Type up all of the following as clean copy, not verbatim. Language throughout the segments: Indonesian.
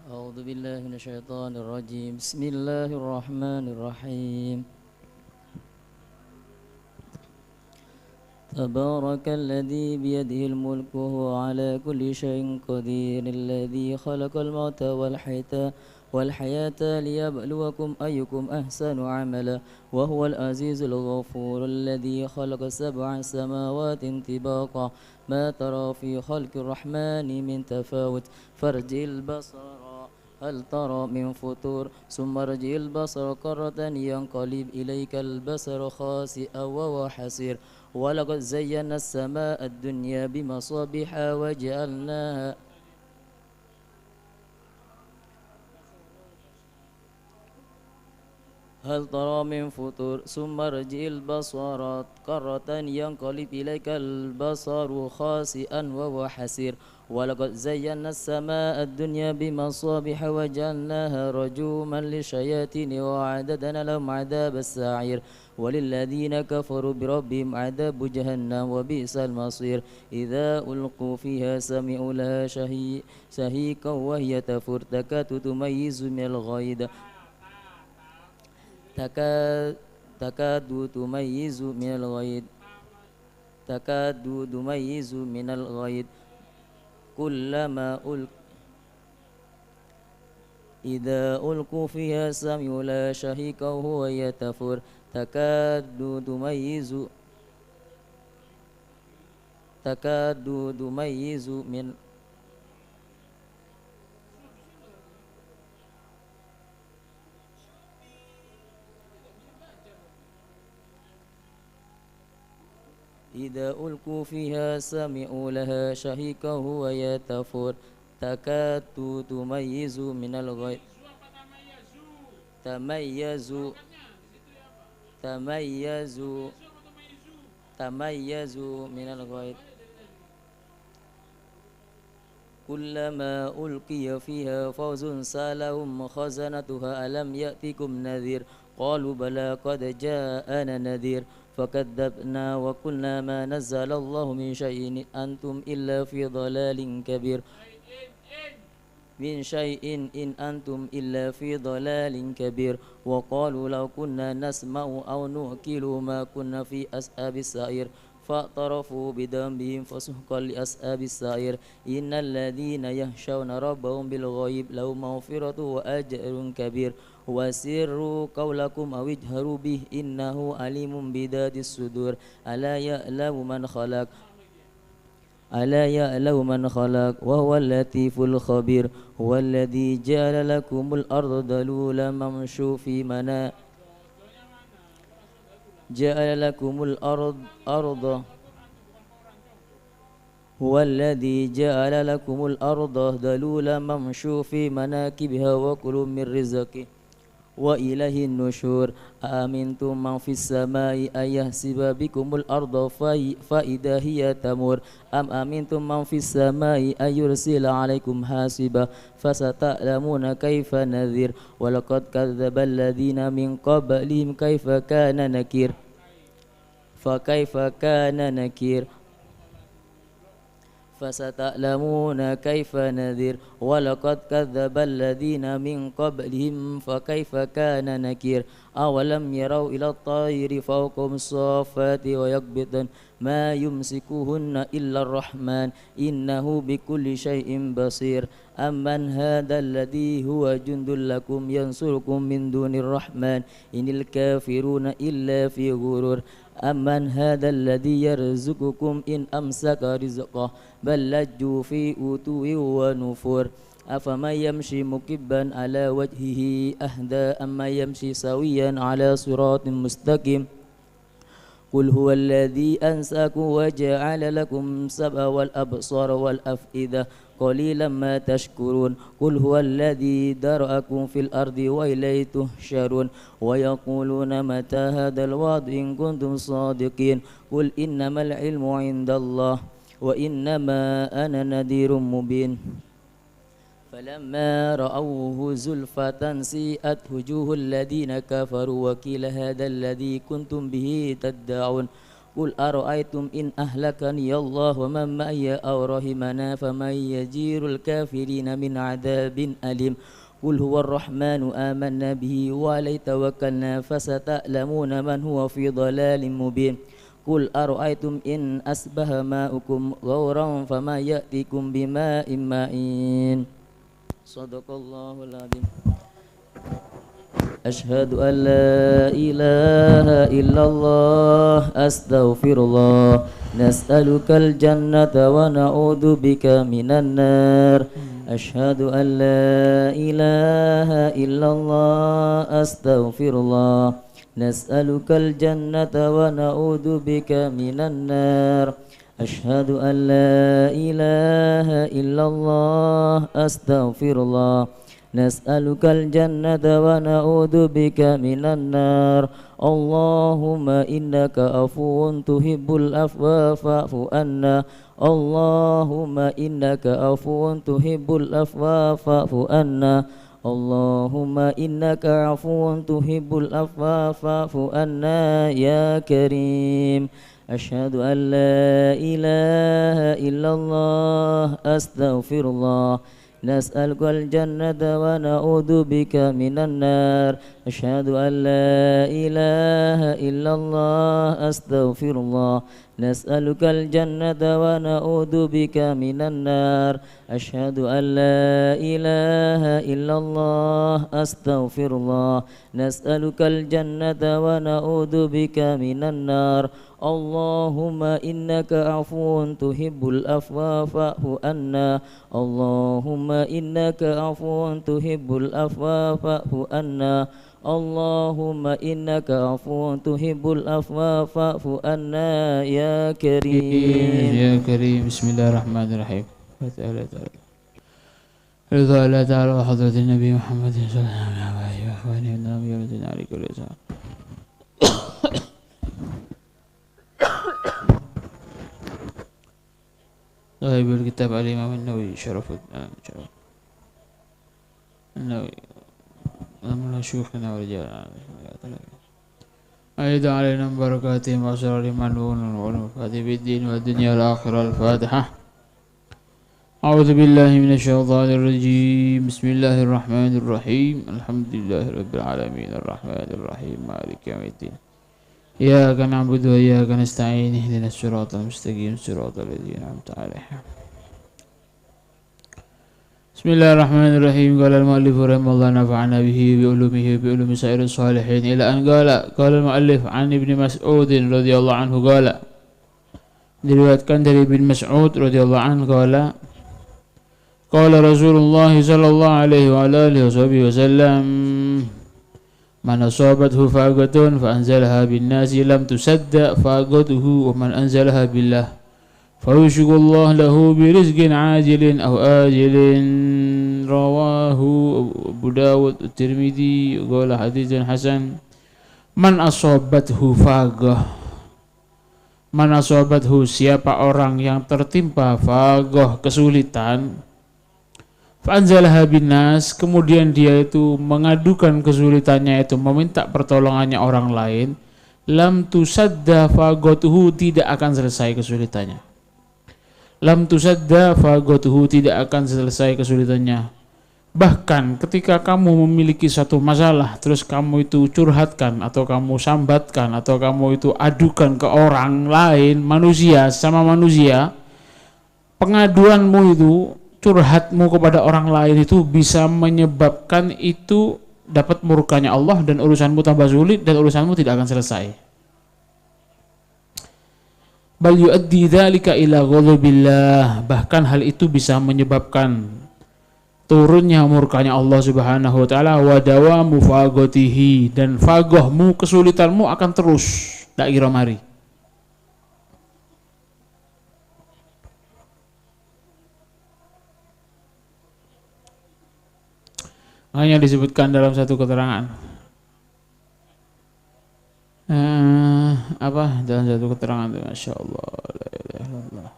أعوذ بالله من الشيطان الرجيم. بسم الله الرحمن الرحيم. تبارك الذي بيده الملك وهو على كل شيء قدير، الذي خلق الموت والحياة ليبلوكم أيكم أحسن عملا، وهو العزيز الغفور، الذي خلق 7 سماوات طباقا، ما ترى في خلق الرحمن من تفاوت، فارجع البصر هل ترى من فطور، ثم ارجع البصر كرة ينقلب إليك البصر خاسئا وهو حسير، ولقد زينا السماء الدنيا بمصابيح وجعلناها هل ترى من فطور، ثم ارجع البصر كرة ينقلب إليك البصر خاسئا وهو حسير، ولقد زينا السماء الدنيا بمصابيح وجعلناها رجوما للشياطين وأعددنا لهم عذاب السعير، وللذين كفروا بربهم عذاب جهنم وبئس المصير، إذا ألقوا فيها سمعوا لها شهيقا وهي تفور تكاد تميز من الغيظ تكاد تميز من الغيظ تكاد تميز من الغيظ كلما إذا ألقوا فيها سمعوا لها شهيقا وهي تفور تكاد تميز من إذا ألقوا فيها سمعوا لها شهيقا وهي تفور تكاد تميز من الغيظ تميز من الغيظ كلما ألقي فيها فوز سألهم خزنتها ألم يأتكم نذير، قالوا بلى قد جاءنا نذير فكذبنا وقلنا ما نزل الله من شيء أنتم إلا في ضلال كبير إن أنتم إلا في ضلال كبير، وقالوا لو كنا نسمع أو نعقل ما كنا في أصحاب السعير، فاعترفوا بذنبهم فسحقا لأصحاب السعير، إن الذين يخشون ربهم بالغيب لهم مغفرة وأجر كبير، وسروا قولكم أو اجهروا به إنه عليم بذات الصدور، ألا يعلم من خلق وهو اللطيف الخبير، هو الذي جعل لكم الأرض ذلولا فامشوا في مناكبها جعل لكم هو الذي جعل لكم الأرض ذلولا فامشوا في مناكبها وكلوا من رزقه وإليه النشور، أأمنتم من في السماء أن يخسف بكم الأرض فإذا هي تمور، أم أمنتم من في السماء أن يرسل عليكم حاصبا، فستعلمون كيف نذير، ولقد كذب الذين من قبلهم فكيف كان نكير فستعلمون كيف نذير، ولقد كذب الذين من قبلهم فكيف كان نكير، أولم يروا إلى الطير فوقهم الصافات ويقبضن ما يمسكهن إلا الرحمن إنه بكل شيء بصير، أمن هذا الذي هو جند لكم ينصركم من دون الرحمن إن الكافرون إلا في غرور، أمن هذا الذي يرزقكم إن أمسك رزقه بل لجوا في عتو ونفور، أفمن يمشي مكبا على وجهه أهدى أمن يمشي سويا على صراط مستقيم، قل هو الذي أنساكم وجعل لكم السمع والأبصار والأفئدة قليلا ما تشكرون، قل هو الذي ذرأكم في الأرض وإليه تحشرون، ويقولون متى هذا الوعد إن كنتم صادقين، قل إنما العلم عند الله وإنما أنا نذير مبين، فلما رأوه زلفة سيئت وجوه الذين كفروا وقيل هذا الذي كنتم به تدعون، قل أرأيتم إن أهلكني الله ومن معي أو رحمنا فمن يجير الكافرين من عذاب أليم قل هو الرحمن آمنا به وعليه توكلنا فستعلمون من هو في ضلال مبين قل أرأيتم إن أصبح ماؤكم غورا فما يأتيكم بماء معين صدق الله العظيم أشهد أن لا إله إلا الله أستغفر الله نسألك الجنة ونعوذ بك من النار أشهد أن لا إله إلا الله أستغفر الله نسألك الجنة ونعوذ بك من النار أشهد أن لا إله إلا الله أستغفر الله نسألك الجنة ونعوذ بك من النار اللهم إنك عفو تحب العفو فاعف عنا اللهم إنك عفو تحب العفو فاعف عنا اللهم إنك عفو تحب العفو فاعف عنا يا كريم أشهد أن لا إله إلا الله أستغفر الله نسألك الجنة ونعوذ بك من النار أشهد أن لا إله إلا الله أستغفر الله نسألك الجنة ونعوذ بك من النار أشهد أن لا إله إلا الله أستغفر الله نسألك الجنة ونعوذ بك من النار اللهم إنك عفو تحب العفو فاعف عنا اللهم إنك عفو تحب العفو فاعف عنا اللهم إنك عفو تحب العفو فاعف عنا يا كريم يا كريم بسم الله الرحمن الرحيم رضا الله تعالى وحضرة النبي محمد صلى الله عليه وسلم يوم على كل ساعة صاحب الكتاب الإمام النووي شرف النووي أمنا شيوخنا ورجالنا أيضا علينا بركاتهم وأسرار المنون والمفاتيح بالدين والدنيا والآخرة الفاتحة أعوذ بالله من الشيطان الرجيم بسم الله الرحمن الرحيم الحمد لله رب العالمين الرحمن الرحيم مالك يوم الدين إياك نعبد وإياك نستعين اهدنا الصراط المستقيم صراط الذين أنعمت عليهم بسم الله الرحمن الرحيم قال المؤلف رحمه الله نفعنا به بعلومه وبعلوم سائر الصالحين إلى أن قال المؤلف عن ابن مسعود رضي الله عنه قال diriwayatkan dari Ibn Mas'ud radhiyallahu anhu qala Rasulullah sallallahu alaihi wa alihi wasallam man asabathu faqatun fa anzalaha bin nasi lam tusadda faqatuhu wa man anzalaha billah fayushkullah lahu birizqin ajilin aw ajilin rawahu Abu Dawud Tirmidzi qala haditsun hasan man asabathu faqah man asabathu siapa orang yang tertimpa faqah kesulitan fa'anzalaha binnas kemudian dia itu mengadukan kesulitannya itu meminta pertolongannya orang lain lam tusadda faqatuhu tidak akan selesai kesulitannya lam tusadda faqatuhu tidak akan selesai kesulitannya bahkan ketika kamu memiliki satu masalah terus kamu itu curhatkan atau kamu sambatkan atau kamu itu adukan ke orang lain manusia sama manusia pengaduanmu itu curhatmu kepada orang lain itu bisa menyebabkan itu dapat murkanya Allah dan urusanmu tambah sulit dan urusanmu tidak akan selesai. Bal yuaddi dzalika ila ghadabillah bahkan hal itu bisa menyebabkan turunnya murkanya Allah Subhanahu wa taala wa dawamu faqatihi dan faqahmu kesulitanmu akan terus dak kira mari. Hanya disebutkan dalam satu keterangan dalam satu keterangan itu Masya Allah la ilaha illallah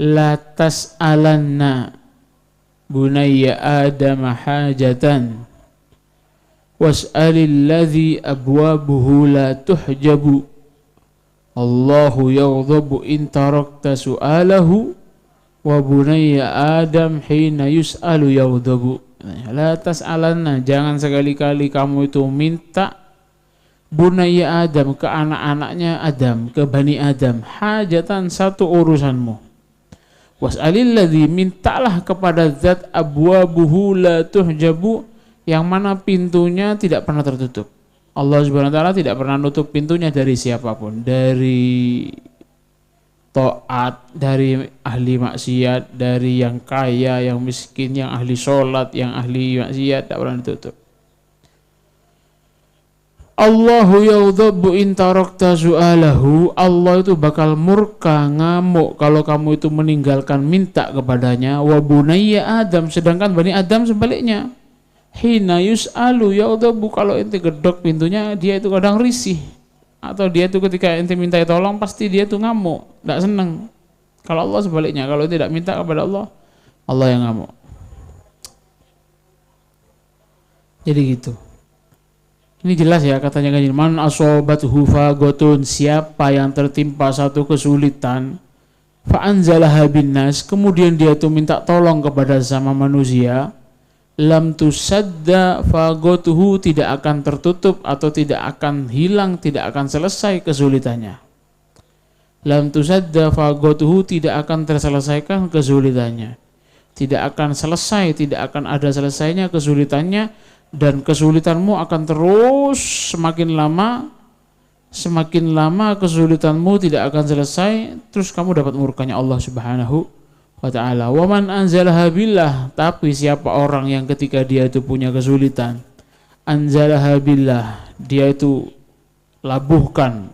la tas'alanna bunayya adama hajatan was'alil ladzi abwabuhu la tuhjabu Allahu yaghdabu in tarakta su'alahu wa bunayya Adam hina yus'alu yaghdabu. La tas'alanna, jangan sekali-kali kamu itu minta bunayya Adam, ke anak-anaknya Adam, ke Bani Adam, hajatan, satu urusanmu. Was'alil ladzi, mintalah kepada zat abwabuhu la tuhjabu, yang mana pintunya tidak pernah tertutup. Allah Subhanahu wa taala tidak pernah nutup pintunya dari siapapun, dari taat, dari ahli maksiat, dari yang kaya, yang miskin, yang ahli sholat, yang ahli maksiat, tidak pernah ditutup. Allahu yaghdabu in tarakta su'alahu, Allah itu bakal murka, ngamuk kalau kamu itu meninggalkan minta kepadanya. Wa bunayya Adam, sedangkan Bani Adam sebaliknya. Hina yus'alu yaghdabu, kalau ente gedok pintunya dia itu kadang risih, atau dia itu ketika ente minta tolong pasti dia itu ngamuk, tidak senang. Kalau Allah sebaliknya, kalau tidak minta kepada Allah, Allah yang ngamuk. Jadi gitu. Ini jelas ya katanya kan, man asobathu fagotun, siapa yang tertimpa satu kesulitan, fa anzalaha binnas, kemudian dia itu minta tolong kepada sama manusia, lam tusadda fagotuhu, tidak akan tertutup atau tidak akan hilang, tidak akan selesai kesulitannya. Lam tusadda fagotuhu, tidak akan terselesaikan kesulitannya, tidak akan selesai, tidak akan ada selesainya kesulitannya, dan kesulitanmu akan terus semakin lama kesulitanmu tidak akan selesai, terus kamu dapat murkanya Allah Subhanahu wa ta'ala. Wa man anzalaha billah, tapi siapa orang yang ketika dia itu punya kesulitan, anzalaha billah, dia itu labuhkan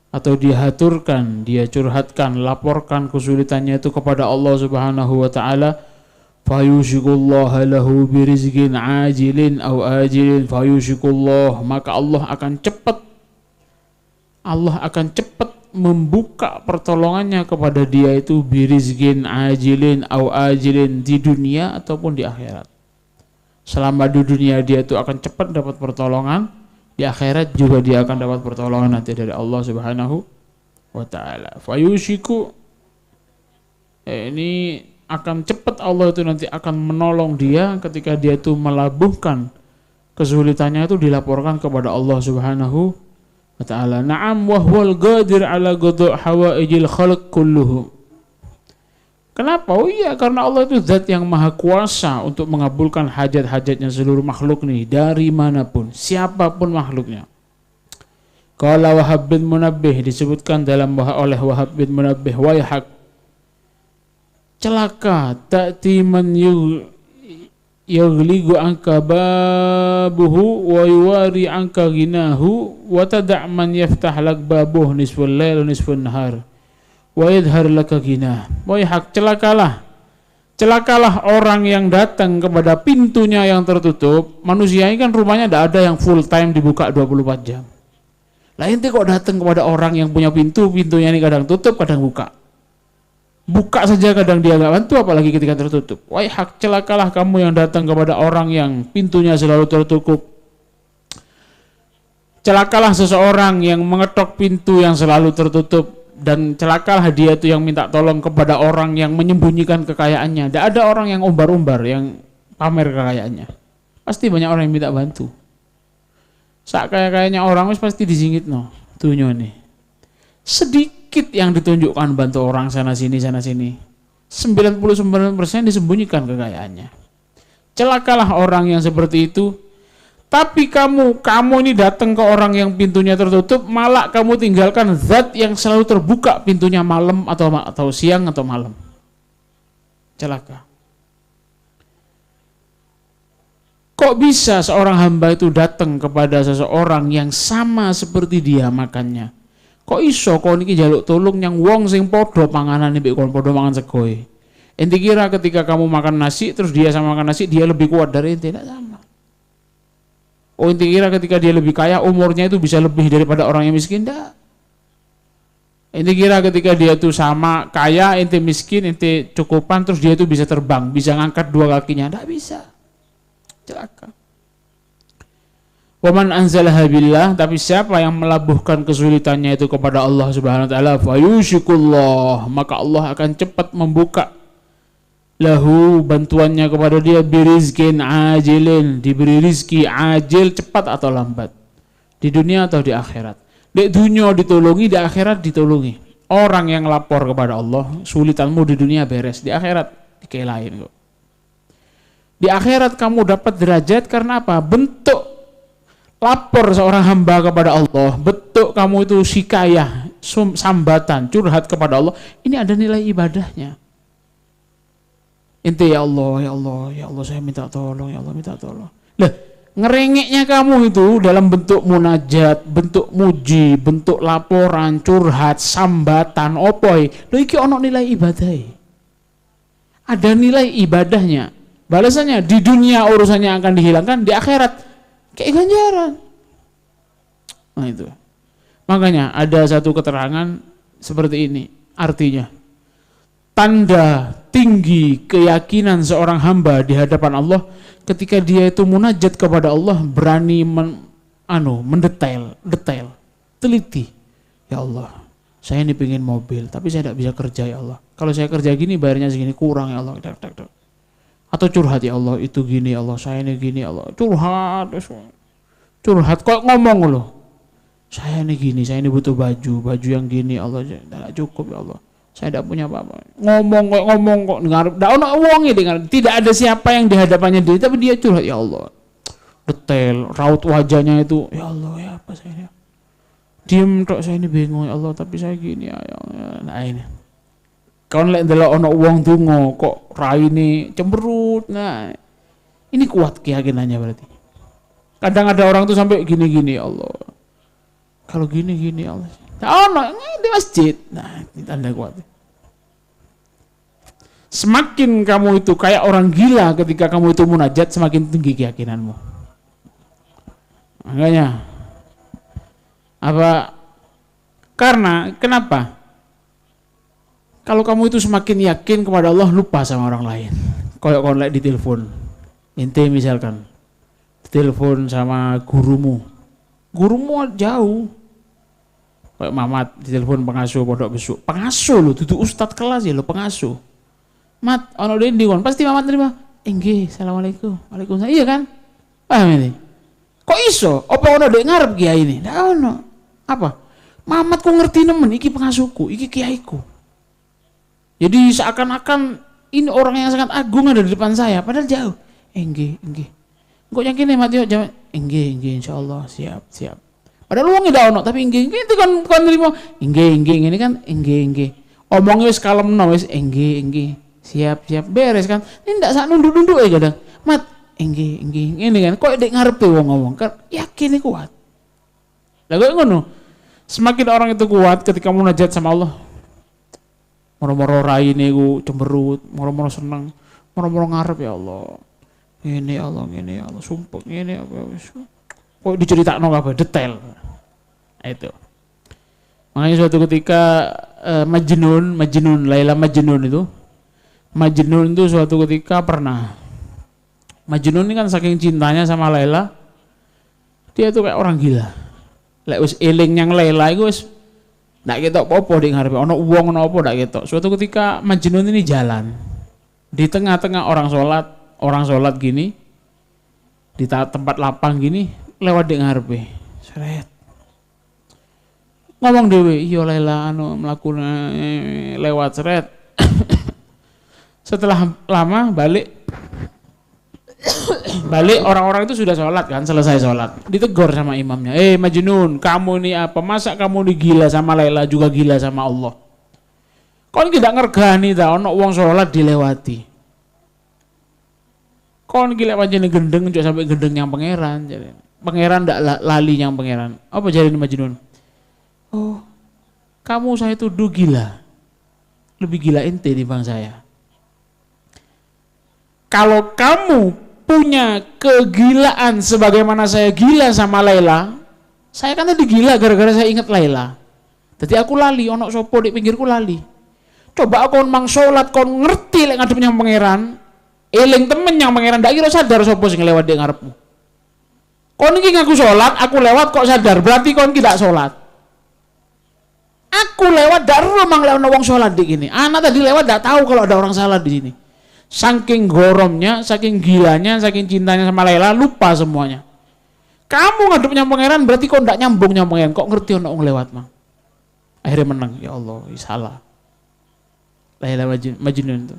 atau dia haturkan, dia curhatkan, laporkan kesulitannya itu kepada Allah Subhanahu wa ta'ala, fayushikullah lahu birizqin ajilin aw ajilin, fayushikullah, maka Allah akan cepat membuka pertolongannya kepada dia itu birizqin ajilin aw ajilin, di dunia ataupun di akhirat. Selama di dunia dia itu akan cepat dapat pertolongan, di akhirat juga dia akan dapat pertolongan nanti dari Allah Subhanahu wa ta'ala. Fayushiku, ini akan cepat Allah itu nanti akan menolong dia ketika dia itu melabuhkan kesulitannya itu, dilaporkan kepada Allah Subhanahu wa ta'ala. Na'am wa huwal qadir ala qada' hawaijil khalq kulluhum. Kenapa? Oh iya, karena Allah itu zat yang maha kuasa untuk mengabulkan hajat-hajatnya seluruh makhluk nih, dari manapun, siapapun makhluknya. Qala Wahab bin Munabbih, disebutkan dalam oleh Wahab bin Munabbih, wayhak, celaka, ta'ti man yaghligu anka babuhu wa yuwari anka ginahu wa tada' man yaftah lak babuh nisful lail nisful nahar wa yadhhar laka ginah. Wayhak, celakalah orang yang datang kepada pintunya yang tertutup. Manusia ini kan rumahnya tidak ada yang full time dibuka 24 jam. Lah ente kok datang kepada orang yang punya pintunya ini kadang tutup kadang buka saja, kadang dia nggak bantu, apalagi ketika tertutup. Wayhak, celakalah kamu yang datang kepada orang yang pintunya selalu tertutup. Celakalah seseorang yang mengetok pintu yang selalu tertutup, dan celakalah dia itu yang minta tolong kepada orang yang menyembunyikan kekayaannya. Tidak ada orang yang umbar-umbar, yang pamer kekayaannya. Pasti banyak orang yang minta bantu. Sak kaya-kayanya orang pasti disingit no, tunyo nih. Sedikit yang ditunjukkan bantu orang sana sini. 99% disembunyikan kekayaannya. Celakalah orang yang seperti itu. Tapi kamu ini datang ke orang yang pintunya tertutup, malah kamu tinggalkan zat yang selalu terbuka pintunya malam atau siang atau malam. Celaka. Kok bisa seorang hamba itu datang kepada seseorang yang sama seperti dia makannya? Kok iso kok niki jaluk tolong yang wong sing podo panganane mbek kon podo mangan segoe. Ente kira ketika kamu makan nasi terus dia sama makan nasi, dia lebih kuat dari ente? Tidak sama. Oh, ente kira ketika dia lebih kaya umurnya itu bisa lebih daripada orang yang miskin? Tidak. Ente kira ketika dia itu sama kaya, ente miskin, ente cukupan, terus dia itu bisa terbang, bisa ngangkat dua kakinya? Tidak bisa. Celaka. Waman anzalaha billah, tapi siapa yang melabuhkan kesulitannya itu kepada Allah Subhanahu wa taala, fayushikullah, maka Allah akan cepat membuka lahu bantuannya kepada dia birizkin ajilin, diberi rizki ajil cepat atau lambat, di dunia atau di akhirat. Di dunia ditolongi, di akhirat ditolongi. Orang yang lapor kepada Allah, sulitanmu di dunia beres, di akhirat dikelain kok. Di akhirat kamu dapat derajat karena apa? Bentuk lapor seorang hamba kepada Allah, bentuk kamu itu sikayah, sambatan, curhat kepada Allah, ini ada nilai ibadahnya. Ente ya Allah, ya Allah, ya Allah, saya minta tolong, ya Allah minta tolong. Lah, ngerengeknya kamu itu dalam bentuk munajat, bentuk muji, bentuk laporan, curhat, sambatan, opoi, lho iki ono nilai ibadah. Ada nilai ibadahnya. Balasannya di dunia urusannya akan dihilangkan, di akhirat kayak ganjaran. Nah itu. Makanya ada satu keterangan seperti ini. Artinya, tanda tinggi keyakinan seorang hamba di hadapan Allah ketika dia itu munajat kepada Allah, berani mendetail, teliti. Ya Allah, saya ini pengen mobil, tapi saya tidak bisa kerja ya Allah. Kalau saya kerja gini bayarnya segini, kurang ya Allah. Atau curhat, ya Allah itu gini ya Allah, saya ini gini ya Allah. Curhat kok ngomong loh. Saya ini gini, saya ini butuh baju yang gini ya Allah, tidak cukup ya Allah. Saya tidak punya apa-apa. Ngomong kok dengar, tidak ada uangnya dengar. Tidak ada siapa yang di hadapannya dia, tapi dia curhat, ya Allah. Detail, raut wajahnya itu, ya Allah ya apa saya ini. Diem tok, saya ini bingung ya Allah, tapi saya gini ya Allah. Nah ini. Kau lihat adalah ono uang tungo kok raine cemberut. Nah, ini kuat keyakinannya berarti. Kadang ada orang tuh sampai gini-gini, ya Allah. Kalau gini-gini ya Allah. Nah, ono di masjid. Nah, ini tanda kuat. Semakin kamu itu kayak orang gila ketika kamu itu munajat, semakin tinggi keyakinanmu. Makanya apa? Karena kenapa? Kalau kamu itu semakin yakin kepada Allah, lupa sama orang lain. Kayak kau lihat di telepon, ente misalkan telepon sama gurumu jauh. Kayak Mamat di telepon pengasuh pondok besuk, pengasuh lo, duduk ustad kelas ya lo, pengasuh. Mat, ono dendi kon, pasti Mamat terima. Enggih, assalamualaikum, waalaikumsalam. Iya kan? Paham ini? Kok iso? Apa ono dek ngarep kiai ini? Ndak ono. Apa? Mamat ku ngerti nemen, iki pengasuhku, iki kiaiku. Jadi seakan-akan ini orang yang sangat agung ada di depan saya, padahal jauh. Enggih. Kok yakin nih Mat yo jawab, enggih insyaallah, siap. Padahal uangnya dah ono, tapi enggih itu kan terima. Enggih ini kan enggih. Omongnya wis kalemno wis enggih. Siap, beres kan. Ini ndak sak nunduk-nunduk aja kadang. Mat, enggih. Ini kan kok dek ngarepe wong ngomong kan yakin kuat. Lah kok ngono. Semakin orang itu kuat ketika munajat sama Allah, moro-moro raine ku cemberut, moro-moro seneng, moro-moro ngarep, ya Allah. Ngene ya Allah, sumpah ngene apa wis. Kok diceritakno kabeh detail. Itu. Makanya suatu ketika Laila Majnun itu suatu ketika pernah. Majnun ini kan saking cintanya sama Laila, dia tuh kayak orang gila. Lek wis eling yang Laila iku wis ndak ketok apa-apa di ngarepe, ono wong ono apa ndak ketok. Suatu ketika Majnun ini jalan di tengah-tengah orang sholat gini, di tempat lapang gini, lewat di ngarepe. Seret. Ngomong dhewe, iya Laila mlakune lewat seret. Setelah lama balik orang-orang itu sudah sholat kan, selesai sholat, ditegur sama imamnya, Majnun, kamu ini apa, masa kamu ini gila sama Laila juga gila sama Allah, kon tidak ngergani ta ono wong sholat dilewati, kon gila pancen gendeng cok sampai gendeng yang pangeran ndak lali yang pangeran. Apa jadi Majnun? Oh, kamu saya tuduh gila, lebih gila ente dibanding saya. Kalau kamu punya kegilaan sebagaimana saya gila sama Laila, saya kan tadi gila gara-gara saya ingat Laila. Jadi aku lali, ono sopo di pinggirku lali. Coba aku mang sholat, kau ngerti lek ngadep yang pangeran, eling temen yang pangeran, ndak kira sadar sopo sing lewat di ngarepmu. Kon iki ngaku sholat, aku lewat kok sadar, berarti kon tidak sholat. Aku lewat dak ero mang lewat wong sholat di gini. Anak tadi lewat dak tahu kalau ada orang salat di sini. Saking goromnya, saking gilanya, saking cintanya sama Laila, lupa semuanya. Kamu ngadepnya pangeran berarti kok ndak nyambungnya pangeran, kok ngerti ono wong lewat mang. Akhirnya menang, ya Allah, salah. Laila Majnun itu.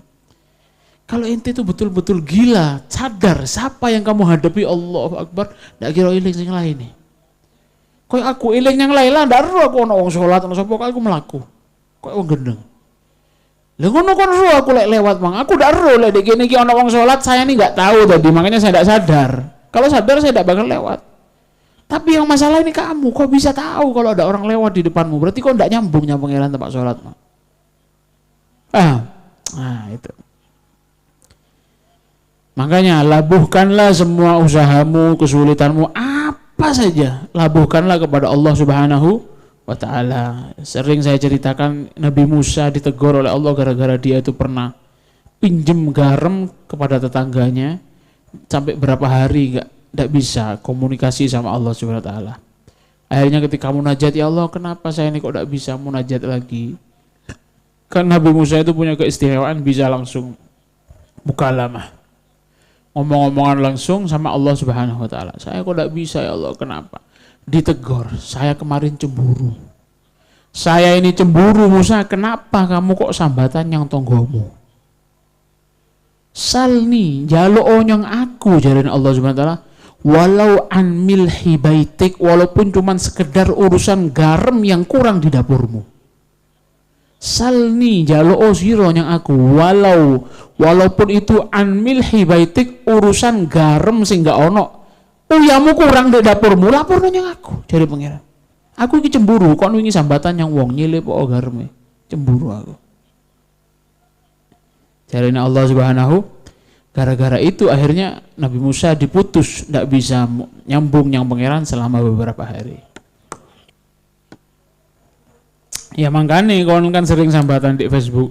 Kalau ente itu betul-betul gila, sadar siapa yang kamu hadapi, Allahu Akbar, ndak kira iling sing lain nih. Kok aku iling yang Laila ndak ero aku ono wong salat ono sapa aku mlaku. Kok wong gendeng. Lah ngono kon ero aku lek lewat Bang. Aku ndak ero lek kene iki ono wong salat, saya ini nggak tahu tadi, makanya saya ndak sadar. Kalau sadar saya ndak bakal lewat. Tapi yang masalah ini kamu, kok bisa tahu kalau ada orang lewat di depanmu? Berarti kok ndak nyambungnya pangeran tempat salat, Bang. Itu. Makanya labuhkanlah semua usahamu, kesulitanmu, apa saja, labuhkanlah kepada Allah Subhanahu wa ta'ala. Sering saya ceritakan Nabi Musa ditegur oleh Allah gara-gara dia itu pernah pinjem garam kepada tetangganya sampai berapa hari enggak bisa komunikasi sama Allah Subhanahu wa ta'ala. Akhirnya ketika munajat, ya Allah kenapa saya ini kok enggak bisa munajat lagi? Kan Nabi Musa itu punya keistimewaan bisa langsung mukalamah, ngomong-ngomongan langsung sama Allah Subhanahu wa ta'ala. Saya kok tidak bisa ya Allah, kenapa? Ditegur, saya kemarin cemburu. Saya ini cemburu Musa, kenapa kamu kok sambatan yang tonggomu? Salni, jalo onyong aku, jalan Allah Subhanahu wa ta'ala. Walau an milhi baitik, walaupun cuma sekedar urusan garam yang kurang di dapurmu. Salni jalo siro yang aku, walaupun itu an milhi baitik, urusan garam sing gak ono uyamu kurang di dapurmu, lapor yang aku dari pangeran. Aku iki cemburu, kok wingi sambatan yang wong nyilip kok gareme, cemburu aku. Jarine Allah Subhanahu, gara-gara itu akhirnya Nabi Musa diputus, ndak bisa nyambung yang pangeran selama beberapa hari. Ya makanya kawan kan sering sambatan di Facebook.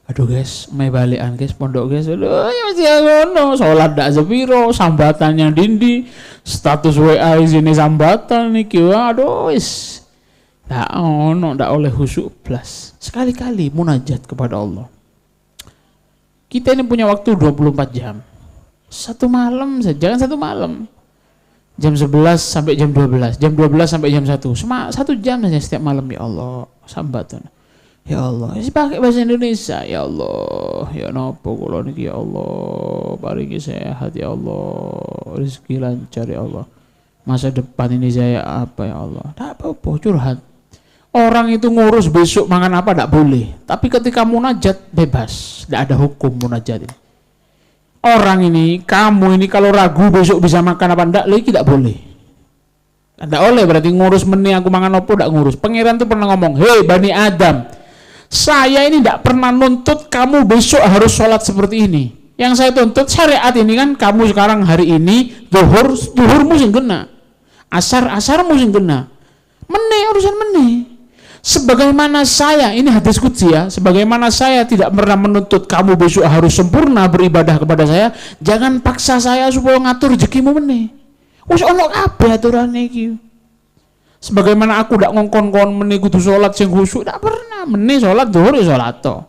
Aduh guys, mai balikan guys, pondok guys. Aduh, ya masih ngono, salat ndak sepiro, sambatannya dindi, status WA isine sambatan niki. Aduh wis. Ndak ono, ndak oleh khusyuk plus. Sekali-kali munajat kepada Allah. Kita ini punya waktu 24 jam. Satu malam saja, jangan satu malam. Jam 11 sampai jam 12, jam 12 sampai jam 1, satu jam saja setiap malam, ya Allah, sambatan. Ya Allah, pakai bahasa Indonesia, ya Allah, ya nopo kula niki, ya Allah, paringi sehat, ya Allah, rezeki lancar, ya Allah. Masa depan ini saya apa, ya Allah? Tak apa-apa, curhat. Orang itu ngurus besok makan apa tak boleh, tapi ketika munajat bebas, tidak ada hukum munajat ini. Orang ini, kamu ini kalau ragu besok bisa makan apa enggak, lagi tidak boleh. Tidak boleh, berarti ngurus meni aku mangan apa tidak ngurus. Pangeran tuh pernah ngomong, hei Bani Adam, saya ini tidak pernah nuntut kamu besok harus sholat seperti ini. Yang saya tuntut syariat ini kan, kamu sekarang hari ini zuhurmu sing kena, asarmu sing kena, meni urusan meni. Sebagaimana saya, ini hadis qudsi ya, sebagaimana saya tidak pernah menuntut kamu besok harus sempurna beribadah kepada saya, jangan paksa saya supaya ngatur rezekimu meneh. Wis ono kabeh aturane iki. Sebagaimana aku ndak ngongkon-kon meneh kudu salat sing khusyuk, ndak pernah. Meneh salat zuhur ya salat to.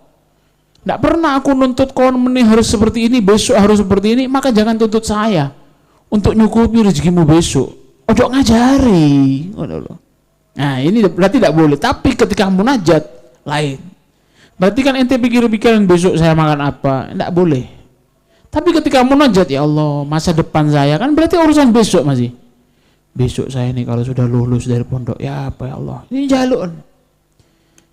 Ndak pernah aku nuntut kon meneh harus seperti ini, besok harus seperti ini, maka jangan tuntut saya untuk nyukupi rezekimu besok. Ojo ngajari, ngono lho. Nah ini berarti tidak boleh. Tapi ketika munajat lain. Berarti kan ente pikir-pikiran besok saya makan apa, tidak boleh. Tapi ketika munajat, ya Allah masa depan saya, kan berarti urusan besok masih. Besok saya ini kalau sudah lulus dari pondok, ya apa ya Allah, ini jalur.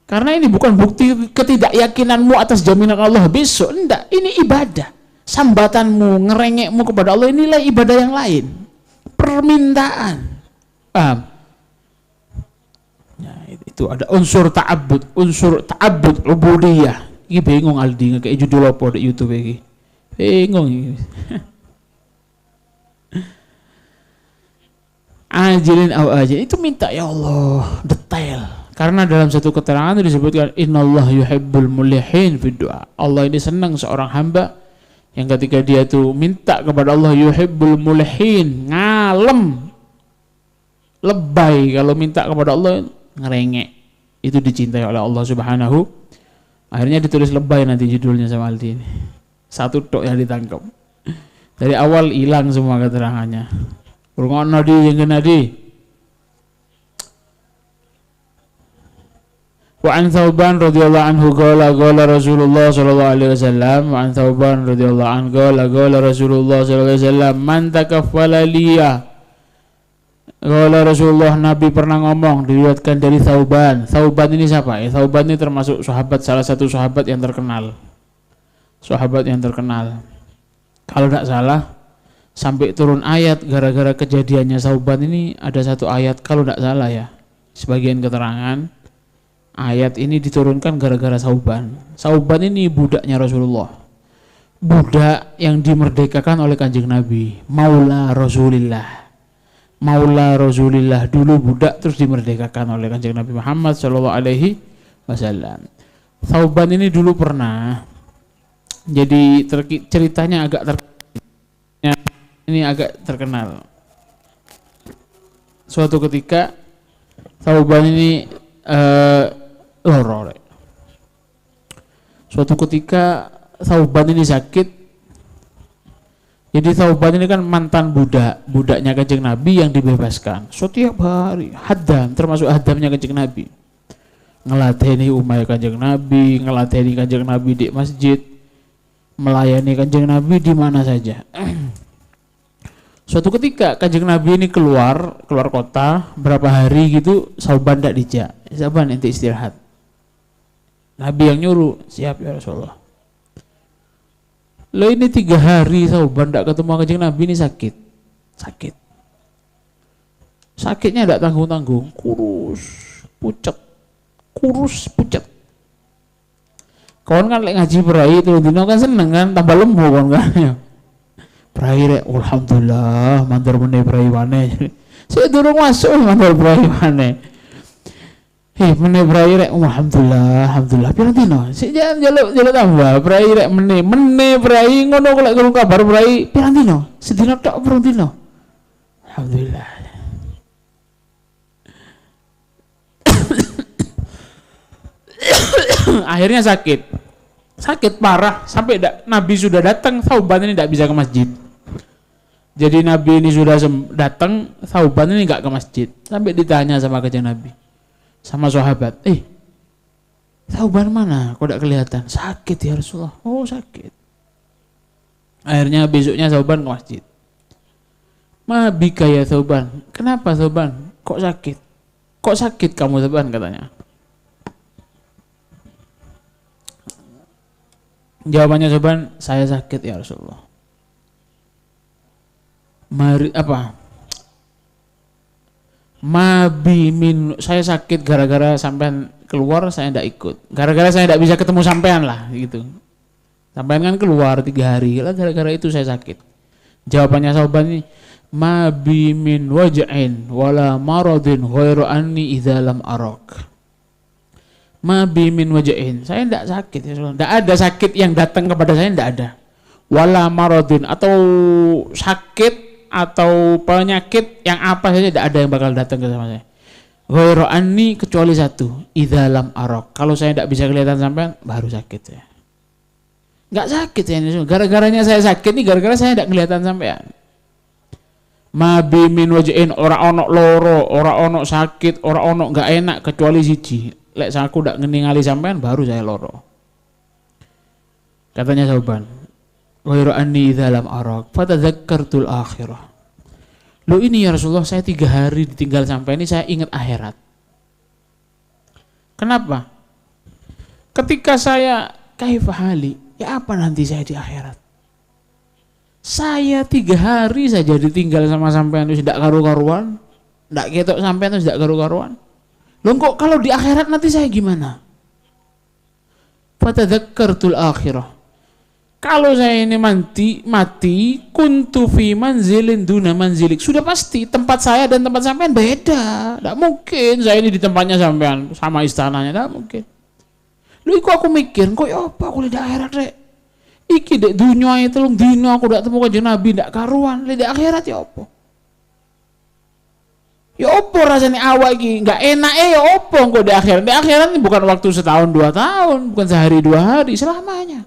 Karena ini bukan bukti ketidakyakinanmu atas jaminan Allah besok, enggak. Ini ibadah. Sambatanmu, ngerengekmu kepada Allah, inilah ibadah yang lain. Permintaan. Paham? Itu ada unsur ta'abbud, ubudiyah. Ini bingung Aldi kayak judul apa di YouTube ini. Bingung ini. Ajilin aw ajil, itu minta ya Allah detail. Karena dalam satu keterangan itu disebutkan innallah yuhibbul mulihin fid du'a. Allah ini senang seorang hamba yang ketika dia tuh minta kepada Allah yuhibbul mulihin, kalem, lebay kalau minta kepada Allah, ngerengek. Itu dicintai oleh Allah Subhanahu. Akhirnya ditulis lebay nanti judulnya sama Aldi ini. Satu tok yang ditangkap. Dari awal hilang semua keterangannya. Rungokno di yang kena di. Wa an Thauban radhiyallahu anhu qala Rasulullah sallallahu alaihi wasallam, wa an Thauban radhiyallahu anhu qala Rasulullah sallallahu alaihi wasallam, man takaffala liya. Qala Rasulullah, Nabi pernah ngomong, diriwayatkan dari Thauban. Thauban ini siapa? Thauban ini termasuk sahabat, salah satu sahabat yang terkenal. Sahabat yang terkenal. Kalau tidak salah sampai turun ayat gara-gara kejadiannya Thauban ini, ada satu ayat kalau tidak salah ya. Sebagian keterangan ayat ini diturunkan gara-gara Thauban. Thauban ini budaknya Rasulullah. Budak yang dimerdekakan oleh Kanjeng Nabi, Maula Rasulillah. Maula Rasulillah, dulu budak terus dimerdekakan oleh Kanjeng Nabi Muhammad sallallahu alaihi wasallam. Thauban ini dulu pernah jadi ceritanya agak terkenal. Suatu ketika Thauban ini suatu ketika Thauban ini sakit. Jadi Thauban ini kan mantan budaknya Kanjeng Nabi yang dibebaskan. Setiap hari haddam, termasuk haddamnya Kanjeng Nabi. Ngelateni umat Kanjeng Nabi, ngelateni Kanjeng Nabi di masjid, melayani Kanjeng Nabi di mana saja. Suatu ketika Kanjeng Nabi ini keluar kota, berapa hari gitu, Thauban tidak dijak. Thauban ente istirahat. Nabi yang nyuruh, siap ya Rasulullah. Lo ini 3 hari Thauban tidak ketemu Kanjeng Nabi ini sakit. Sakitnya tidak tanggung-tanggung, kurus, pucat. Kawan kan lek ngaji berai itu dino kan seneng kan, tambah lembu kan kan. Berai rek, alhamdulillah, mandor meneh berai wane. Saya durung masuk mandor berai wane. Meneh berai rek, alhamdulillah. Pirang dino? Sik jaluk tambah berai rek meneh berai ngono kok lek kurung kabar berai pirang dino? Sedina tok pirang dino? Alhamdulillah. Akhirnya sakit parah sampai Nabi sudah datang, Thauban ini tidak bisa ke masjid. Jadi Nabi ini sudah datang, Thauban ini nggak ke masjid. Sampai ditanya sama Kanjeng Nabi, sama sahabat, Thauban mana? Kok tidak kelihatan? Sakit ya Rasulullah. Oh sakit. Akhirnya besoknya Thauban ke masjid. Ma bika ya Thauban? Kenapa Thauban? Kok sakit? Kok sakit kamu Thauban katanya? Jawabannya Thauban, saya sakit ya Rasulullah. Saya sakit gara-gara sampean keluar, saya tidak ikut. Gara-gara saya tidak bisa ketemu sampean lah gitu. Sampean kan keluar 3 hari, gara-gara itu saya sakit. Jawabannya Thauban ini, ma bi min waj'in wala maradin ghairu anni idza lam arak. Ma bi min waj'in, saya tidak sakit ya Rasulullah. Tidak ada sakit yang datang kepada saya, tidak ada. Wala maradin, atau sakit atau penyakit yang apa saja tidak ada yang bakal datang ke saya. Ghairu anni, kecuali satu, idza lam arak. Kalau saya tidak bisa kelihatan sampean, baru sakit saya. Enggak sakit ya ini. Gara-garanya saya sakit nih, gara-gara saya tidak kelihatan sampean. Ma bi min waj'in, ora ono loro, ora ono sakit, ora ono enggak enak kecuali siji. Lek aku ndak ningali sampean baru saya loro. Katanya Thauban, ghairu anni dalam arak fatadzakkartul akhirah. Lo ini ya Rasulullah, saya 3 hari ditinggal sampai ini saya ingat akhirat. Kenapa? Ketika saya kaifahali, ya apa nanti saya di akhirat? Saya 3 hari saja ditinggal sama sampean itu tidak karu-karuan, tidak ketok sampean itu tidak karu-karuan. Loh kok kalau di akhirat nanti saya gimana? Fatadzakkartul akhirah. Kalau saya ini mati kuntu fi manzilin duna manzilik. Sudah pasti tempat saya dan tempat sampean beda. Tidak mungkin saya ini di tempatnya sampean sama istananya, tidak mungkin. Loh iku aku mikir, kok ya apa aku di akhirat rek? Iki dek dunia itu telung dino aku tidak temu Kanjeng Nabi tidak karuan, di akhirat ya apa? Ya opo rasanya awak iki enggak enak ya opo engko di akhirat. Di akhirat ini bukan waktu setahun 2 tahun, bukan sehari 2 hari, selamanya.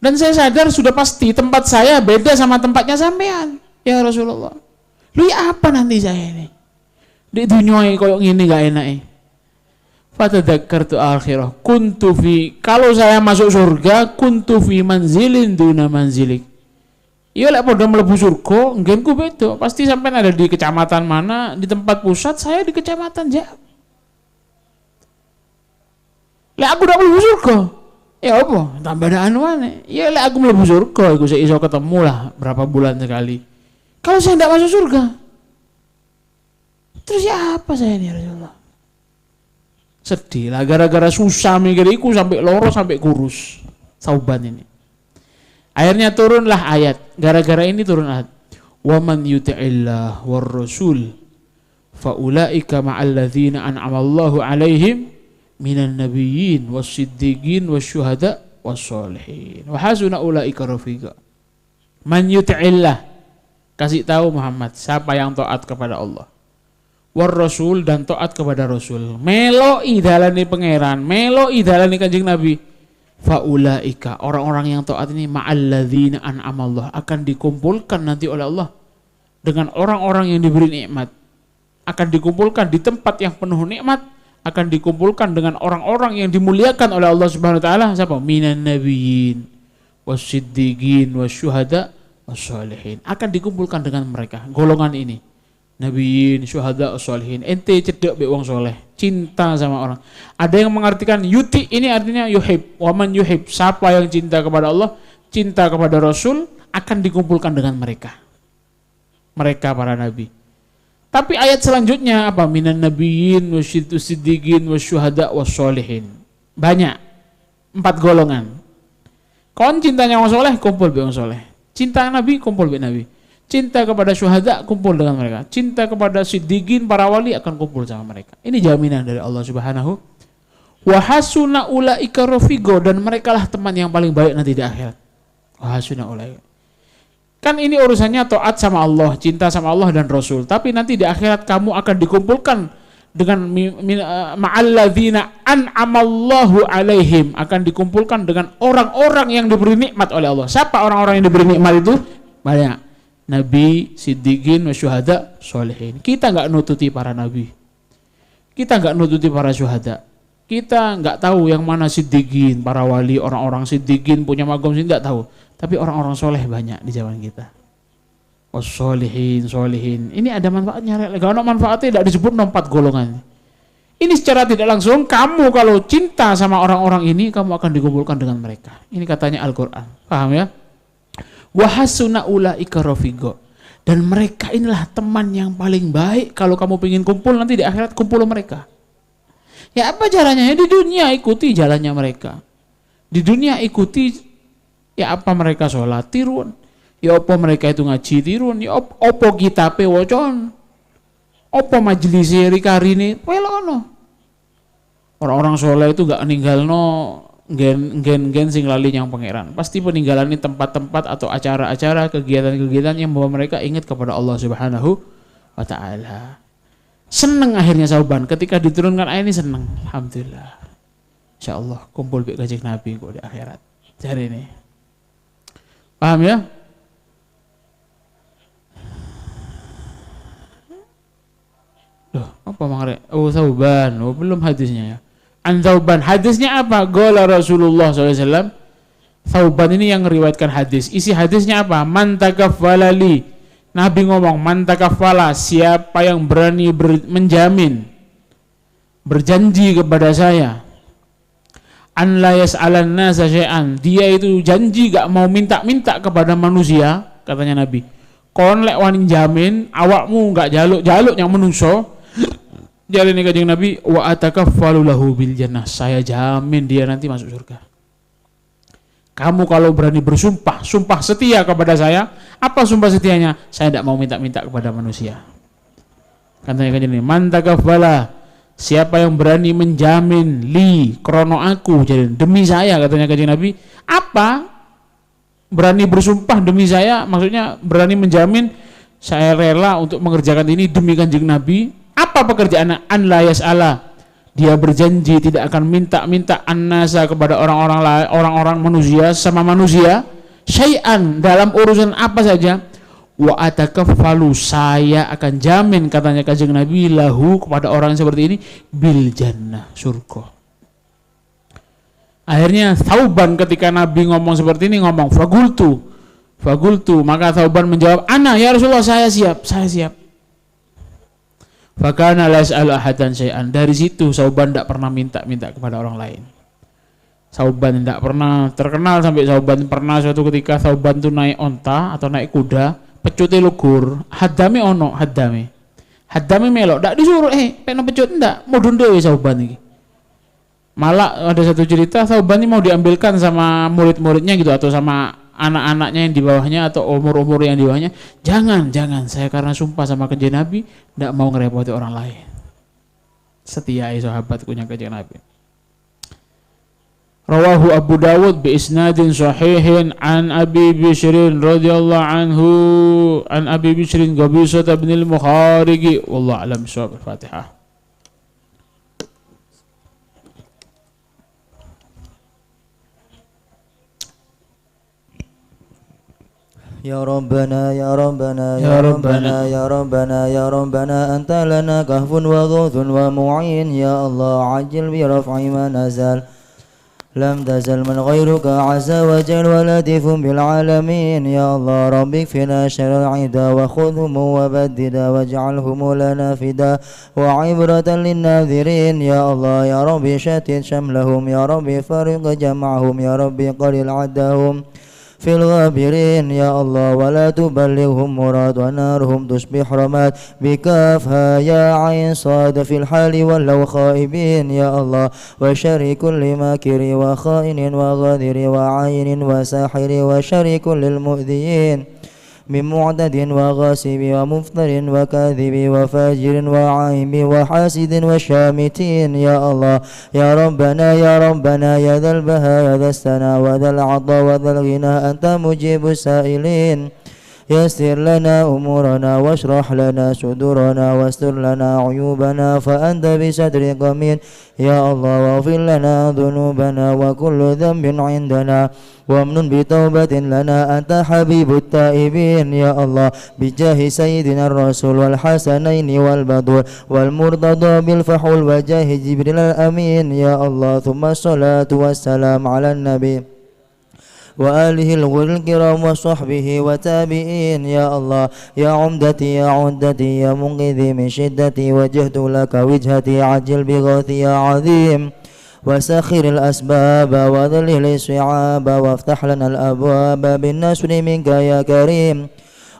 Dan saya sadar sudah pasti tempat saya beda sama tempatnya sampean. Ya Rasulullah. Lu ya apa nanti saya ini? Di dunia ini koyo ngene enggak enak e. Fatadzakartu akhirah kuntu fi, kalau saya masuk surga kuntu fi manzilin duna manzilik. Iya lek padha mlebu surga, nggenku beda. Pasti sampean ada di kecamatan mana, di tempat pusat, saya di kecamatan jauh. Lek aku udah mlebu surga, ya apa? Tambah ada anuane. Iya lek aku mlebu surga, iku iso ketemu lah berapa bulan sekali. Kalau saya tidak masuk surga, terus ya apa saya ini Rasulullah? Sedih lah gara-gara susah mikir iku sampai loro sampai kurus. Sauban ini. Akhirnya turunlah ayat. Gara-gara ini turun ayat. Wa man yuti'illah war rasul fa ulaika ma'al ladzina an'ama Allahu 'alaihim minan nabiyyin was-siddiqin wasyuhada was-sholihin. Wa hasuna ulaika rafiqa. Man yuti'illah, kasih tahu Muhammad siapa yang taat kepada Allah. War rasul, dan taat kepada Rasul. Meloi dalane pangeran, meloi dalane Kanjeng Nabi. Faulaika, orang-orang yang taat ini ma'alladzina an'amallah, akan dikumpulkan nanti oleh Allah dengan orang-orang yang diberi nikmat, akan dikumpulkan di tempat yang penuh nikmat, akan dikumpulkan dengan orang-orang yang dimuliakan oleh Allah Subhanahu wa taala. Siapa? Minan nabiyyin wasiddiqin wasyuhada wassalihin, akan dikumpulkan dengan mereka, golongan ini. Nabiyyin, syuhada, sholihin. Ente cedek be wong soleh, cinta sama orang. Ada yang mengartikan yuti ini artinya yuhib. Waman yuhib, siapa yang cinta kepada Allah, cinta kepada Rasul, akan dikumpulkan dengan mereka. Mereka para nabi. Tapi ayat selanjutnya apa? Minan nabiyyin wasiddiqin wasyuhada wassolihin. Banyak. 4 golongan. Kon cintanya wong soleh, kumpul be wong soleh. Cinta nabi, kumpul be nabi. Cinta kepada syuhada, kumpul dengan mereka. Cinta kepada siddiqin, para wali, akan kumpul sama mereka. Ini jaminan dari Allah Subhanahu wa hasuna ulaika rafiqo, dan mereka lah teman yang paling baik nanti di akhirat. Wa hasuna ulaika. Kan ini urusannya taat sama Allah, cinta sama Allah dan Rasul. Tapi nanti di akhirat kamu akan dikumpulkan dengan ma'alladzina an'amallahu alaihim, akan dikumpulkan dengan orang-orang yang diberi nikmat oleh Allah. Siapa orang-orang yang diberi nikmat itu? Banyak. Nabi, siddiqin, wasyuhada, sholihin. Kita enggak nututi para nabi. Kita enggak nututi para syuhada. Kita enggak tahu yang mana siddiqin, para wali, orang-orang siddiqin punya magam sih enggak tahu. Tapi orang-orang soleh banyak di zaman kita. Wassolihin, sholihin. Ini ada manfaatnya. Kalau ada manfaatnya tidak disebut 4 golongan. Ini secara tidak langsung kamu kalau cinta sama orang-orang ini, kamu akan dikumpulkan dengan mereka. Ini katanya Al-Qur'an. Paham ya? Wahasuna ulaika rafiqo, dan mereka inilah teman yang paling baik. Kalau kamu pengen kumpul nanti di akhirat, kumpul mereka. Ya apa caranya? Ya di dunia ikuti jalannya mereka. Di dunia ikuti ya apa mereka sholat tirun, ya apa mereka itu ngaji tirun, ya apa kitabe wocon, apa majelis rikarine pelono. Orang-orang soleh itu gak ninggalno gen sing lali yang pangeran. Pasti peninggalan ini tempat-tempat atau acara-acara, kegiatan-kegiatan yang membawa mereka ingat kepada Allah Subhanahu wa taala. Seneng akhirnya sahabat ketika diturunkan ayat ini, seneng. Alhamdulillah. Insyaallah kumpul bi Kanjeng Nabi kok di akhirat. Cari ini. Paham ya? Loh, apa mangre? Oh, Sauban. Oh, belum hadisnya ya. An Thauban, hadisnya apa? Qala Rasulullah SAW. Thauban ini yang meriwayatkan hadis. Isi hadisnya apa? Man takaffala li. Nabi ngomong, man takaffala, siapa yang berani menjamin, berjanji kepada saya, an la yas'alan nasa syai'an, dia itu janji gak mau minta-minta kepada manusia, katanya Nabi. Kon lek wani jamin awakmu gak jaluk-jaluk yang menungso. Jadi ini Kanjeng Nabi, wa atakaffalu lahu bil jannah, saya jamin dia nanti masuk surga. Kamu kalau berani bersumpah, sumpah setia kepada saya, apa sumpah setianya? Saya tidak mau minta-minta kepada manusia. Katanya Kanjeng Nabi, man takaffala, siapa yang berani menjamin li krono aku, jadi demi saya, katanya Kanjeng Nabi. Apa? Berani bersumpah demi saya, maksudnya berani menjamin saya rela untuk mengerjakan ini demi Kanjeng Nabi. Apa pekerjaan? An la yas'ala, dia berjanji tidak akan minta-minta an-nasa kepada orang-orang manusia sama manusia syai'an, dalam urusan apa saja. Wa atakaffalu, saya akan jamin, katanya Kanjeng Nabi, lahu, kepada orang seperti ini, bil jannah, surga. Akhirnya Thauban ketika Nabi ngomong seperti ini ngomong fagultu, maka Thauban menjawab, ana ya Rasulullah, saya siap. Fakana la yas'alu ahadan syai'an. Dari situ Thauban tidak pernah minta-minta kepada orang lain. Thauban tidak pernah terkenal sampai Thauban pernah suatu ketika Thauban itu naik onta atau naik kuda, pecute lugur, hadame melok, ndak disuruh pengen pecut, ndak, mudun dewe Thauban iki. Malah ada satu cerita Thauban ini mau diambilkan sama murid-muridnya gitu, atau sama anak-anaknya yang di bawahnya atau umur-umur yang di bawahnya. Jangan, saya karena sumpah sama Kanjeng Nabi ndak mau ngerepoti orang lain. Setia sahabat punya Kanjeng Nabi. Rawahu Abu Dawud bi isnadin sahihin an Abi Bishrin radhiyallahu anhu an Abi Bishrin Qabisah bin al-Mukhariji wallahu a'lam bishawab. Al-Fatihah. Ya Rabbana ya Rabbana ya Rabbana ya Rabbana ya Rabbana anta lana kahfun wa ghawthun wa mu'in ya Allah ajil bi raf'i ma nazal lam tazal man ghayruka azza wa jal wa latifun bil alamin ya Allah rabbi fina syara'ida wa khudhum wa baddida waj'alhum lana fida wa ibratan lin nadhirin ya Allah ya rabbi shatit shamlahum ya rabbi fariq jam'ahum ya rabbi qalil addahum في الغابرين يا الله ولا تبلغهم مراد ونارهم تصبح رماد بكافها يا عين صاد في الحال ولو خائبين يا الله وشر كل ماكر وخائن وغادر وعين وساحر وشر كل المؤذيين من معتد وغاسب ومفتر وكاذب وفاجر وعائم وحاسد وشامتين يا الله يا ربنا يا ذا البهاء يا ذا الثناء وذا العطاء وذا الغنى أنت مجيب السائلين يسر لنا أمورنا واشرح لنا صدورنا واستر لنا عيوبنا فأنت بستر قمين يا الله واغفر لنا ذنوبنا وكل ذنب عندنا وامن بتوبة لنا أنت حبيب التائبين يا الله بجاه سيدنا الرسول والحسنين والبدور والمرتضى بالفحول وجاه جبريل الأمين يا الله ثم الصلاة والسلام على النبي وآله الغر الكرام وصحبه وتابعين يا الله يا عمدتي يا منقذي من شدتي وجهت لك وجهتي عجل بغوثي يا عظيم وسخر الأسباب وذلل الصعاب وافتح لنا الأبواب بالنصر منك يا كريم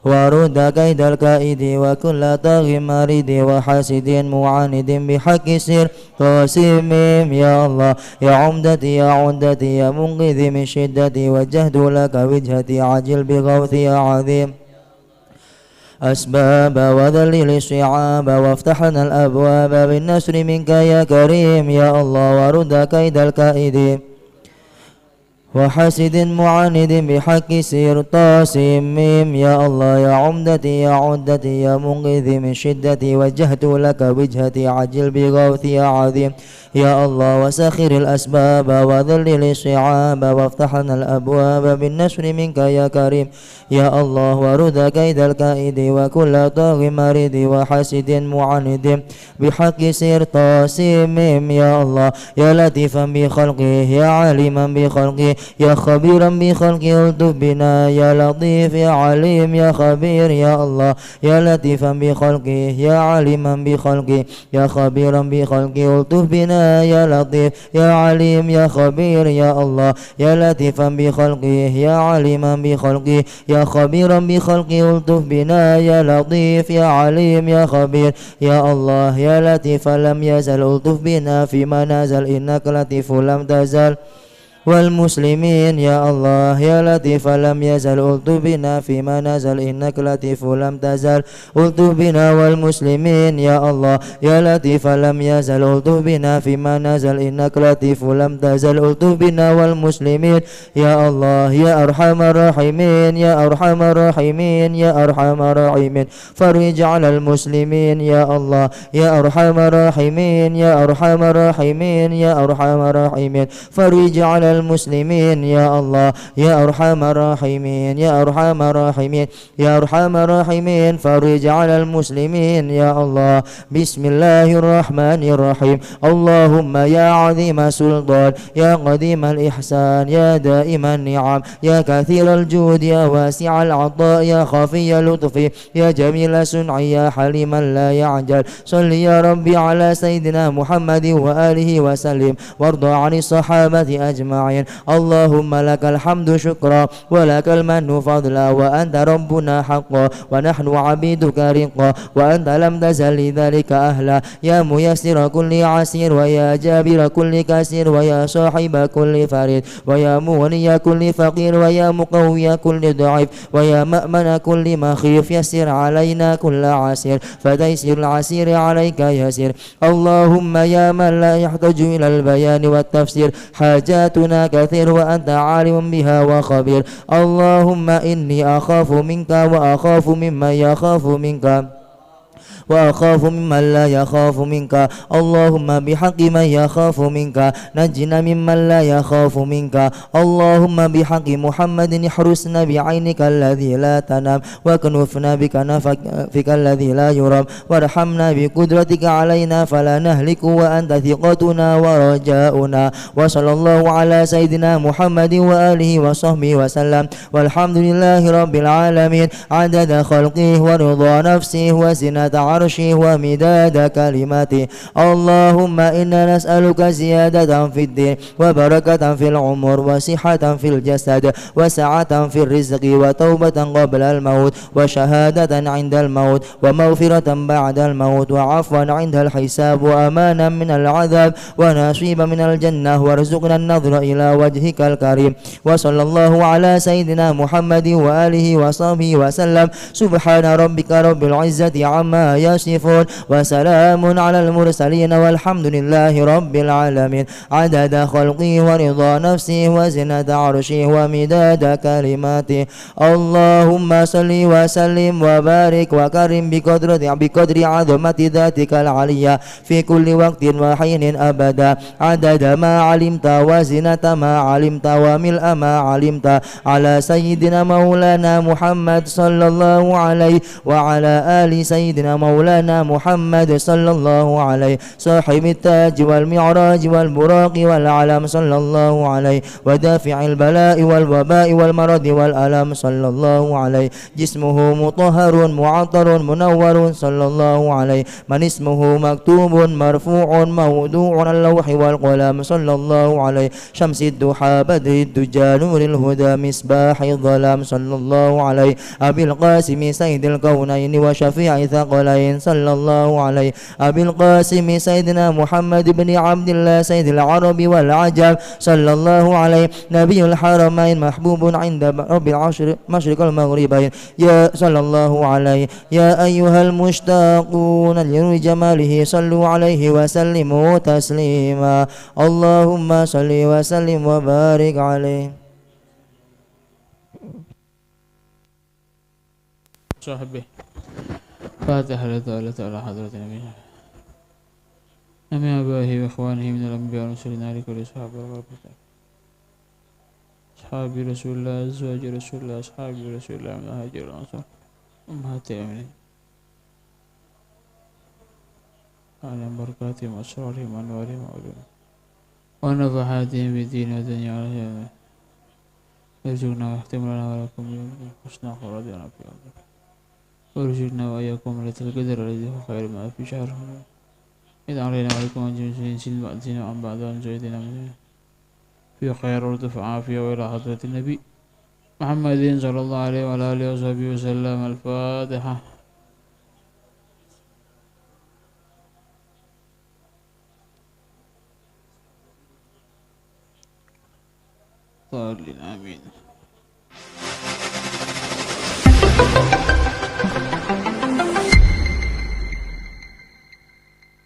ورد كيد الكائد وكل طاغ مارد وحاسد معاند بحق سر قاسم يا الله يا عمدتي يا منقذي من شدتي وجهت لك وجهتي عجل بغوثي يا عظيم أسباب وذلل الصعاب وافتح لنا الأبواب بالنصر منك يا كريم يا الله ورد كيد الكائد وحاسد معاند بحق سير طاسم يا الله يا عمدتي يا منقذي من شدتي وجهت لك وجهتي عجل بغوثي يا عظيم يا الله وسخر الأسباب وذلل الصعاب وافتح لنا الأبواب بالنصر منك يا كريم يا الله ورد كيد الكائد وكل طاغ مريد وحاسد معاند بحق سير طاسم يا الله يا لطيفا بخلقه يا عالما بخلقه يا خبيرا بخلقه الطف بنا يا لطيف يا عليم يا خبير يا الله يا لطيفا بخلقه يا عليما بخلقه يا خبيرا بخلقه الطف بنا يا لطيف يا عليم يا خبير يا الله يا لطيفا بخلقه يا عليما بخلقه يا خبيرا بخلقه الطف بنا يا لطيف يا عليم يا خبير يا الله يا لطيف لم يزل الطف بنا فيما نزل إنك لطيف لم تزل والمسلمين يا الله يا لطيف لم يزل ألطف بنا فيما نزل إنك لطيف لم تزل ألطف بنا والمسلمين يا الله يا لطيف لم يزل ألطف بنا فيما نزل إنك لطيف لم تزل ألطف بنا والمسلمين يا الله يا أرحم الراحمين يا أرحم الراحمين يا أرحم الراحمين فرج على المسلمين يا الله يا أرحم الراحمين يا أرحم الراحمين يا أرحم الراحمين فرج على المسلمين يا الله يا أرحم الراحمين يا أرحم الراحمين يا أرحم الراحمين فرج على المسلمين يا الله بسم الله الرحمن الرحيم اللهم يا عظيم سلطان يا قديم الإحسان يا دائم النعم يا كثير الجود يا واسع العطاء يا خفي اللطف يا جميل صنع يا حليما لا يعجل صل يا ربي على سيدنا محمد وآله وسلم وارض عن الصحابة أجمعين اللهم لك الحمد شكرا ولك المن فضلا وأنت ربنا حقا ونحن عبيدك رقا وأنت لم تزل لذلك أهلا يا ميسر كل عسير ويا جابر كل كسير ويا صاحب كل فريد ويا مغني كل فقير ويا مقوي كل ضعيف ويا مأمن كل مخيف يسر علينا كل عسير فتيسير العسير عليك يسير اللهم يا من لا يحتاج إلى البيان والتفسير حاجاتنا كثير وأنت عالم بها وخبير اللهم إني أخاف منك وأخاف ممن يخاف منك وأخاف ممن لا يخاف منك اللهم بحق من يخاف منك نجنا ممن لا يخاف منك اللهم بحق محمد احرسنا بعينك الذي لا تنام وكنفنا بكنفك الذي لا يرام وارحمنا بقدرتك علينا فلا نهلك وأنت ثقتنا ورجاؤنا وصلى الله على سيدنا محمد وآله وصحبه وسلم والحمد لله رب العالمين عدد خلقه ورضا نفسه وزنة عرشه ومداد كلماته اللهم إنا نسألك زيادة في الدين وبركة في العمر وصحة في الجسد وسعة في الرزق وتوبة قبل الموت وشهادة عند الموت ومغفرة بعد الموت وعفوا عند الحساب وأمانا من العذاب ونصيبا من الجنة وارزقنا النظر إلى وجهك الكريم وصلى الله على سيدنا محمد وآله وصحبه وسلم سبحان ربك رب العزة عما يصفون وسلام على المرسلين والحمد لله رب العالمين عدد خلقه ورضا نفسه وزنة عرشه ومداد كلماته اللهم صل وسلم وبارك وكرم بقدر عظمة ذاتك العليا في كل وقت وحين أبدا عدد ما علمت وزنة ما علمت وملء ما علمت على سيدنا مولانا محمد صلى الله عليه وعلى آل سيدنا مولانا محمد صلى الله عليه صاحب التاج والمعراج والبراق والعلم صلى الله عليه ودافع البلاء والوباء والمرض والألم صلى الله عليه جسمه مطهر معطر منور صلى الله عليه من اسمه مكتوب مرفوع موضوع على اللوح والقلم صلى الله عليه شمس الضحى بدر الدجى نور الهدى مصباح الظلام صلى الله عليه أبي القاسم سيد الكونين وشفيع ثقلين صلى الله عليه أبي القاسم سيدنا محمد بن عبد الله سيد العرب والعجم صلى الله عليه نبي الحرمين محبوب عند رب العشر مشرق المغربين يا صلى الله عليه يا أيها المشتاقون لنور جماله صلوا عليه وسلموا تسليما اللهم صل وسلم وبارك عليه صحبه فاتحة لله تعالى حضرة نبينا أمي أبائه وإخوانه من الأنبياء والمرسلين على كل صحابة وربطة أصحاب رسول الله أزواج رسول الله أصحاب رسول الله من الهاجر والأنصار أمهات الأمين على بركاتهم وأسرارهم وأنوارهم وعلومهم ونفحاتهم بالدين والدنيا والآخرة يرزقنا ويختم لنا ولكم حسن خيراتنا في أرضك وارزقنا وإياكم ليلة القدر الذي هو خير ما في شهر إذا علينا وعليكم أن جميع سن بعدنا عن بعد أن زيدنا من في خير ولطف عافية وإلى حضرة النبي محمد صلى الله عليه وعلى آله وصحبه وسلم الفاتحة الضالين آمين